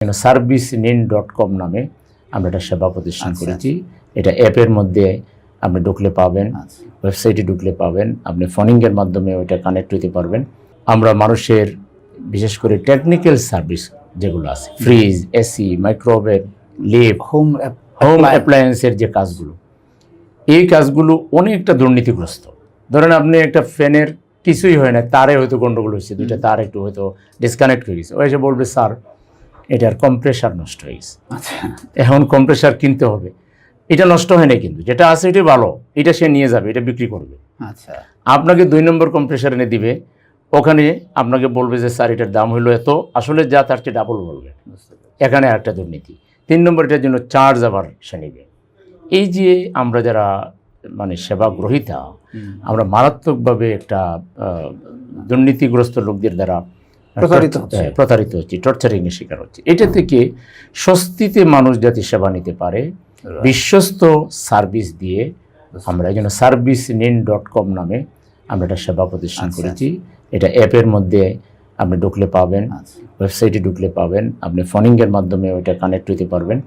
servicenin.com নামে আমরা একটা সেবা প্রতিষ্ঠান করেছি। এটা অ্যাপের মধ্যে আপনি ঢুকলে পাবেন, ওয়েবসাইটে ঢুকলে পাবেন, আপনি ফোনিংয়ের মাধ্যমে ওইটা কানেক্ট হতে পারবেন। আমরা মানুষের বিশেষ করে টেকনিক্যাল সার্ভিস যেগুলো আছে, fridge, AC, microwave, lift, home অ্যাপ্লায়েন্সের যে কাজগুলো, এই কাজগুলো অনেকটা দুর্নীতিগ্রস্ত। ধরেন আপনি একটা ফ্যানের কিছুই হয় না, তারে হয়তো গন্ডগোল হয়েছে, দুইটা তার একটু হয়তো ডিসকানেক্ট হয়ে গেছে, ও এসে বলবে স্যার এটার কম্প্রেসার নষ্ট হয়ে গেছে, এখন কম্প্রেসার কিনতে হবে। এটা নষ্ট হয় না, কিন্তু যেটা আছে এটাই ভালো, এটা সে নিয়ে যাবে, এটা বিক্রি করবে। আচ্ছা, আপনাকে 2 নম্বর কম্প্রেসার এনে দিবে, ওখানে আপনাকে বলবে যে স্যার এটার দাম হলো এত, আসলে যা তার চেয়ে ডাবল বলবে। এখানে একটা দুর্নীতি। 3 নম্বর, এটার জন্য চার্জ আবার সে নেবে। এই যে আমরা যারা মানে সেবা গ্রহীতা, আমরা মারাত্মকভাবে একটা দুর্নীতিগ্রস্ত লোকদের দ্বারা প্রতারিত হচ্ছে, টর্চারিংয়ের শিকার হচ্ছে। এটা থেকে স্বস্তিতে মানুষ যাতে সেবা নিতে পারে বিশ্বস্ত সার্ভিস দিয়ে আমরা এই জন্য servicenin.com নামে আমরা একটা সেবা প্রতিষ্ঠান করেছি। এটা অ্যাপের মধ্যে আপনি ঢুকলে পাবেন, ওয়েবসাইটে ঢুকলে পাবেন, আপনি ফোনিংয়ের মাধ্যমে ওইটা কানেক্ট হতে পারবেন।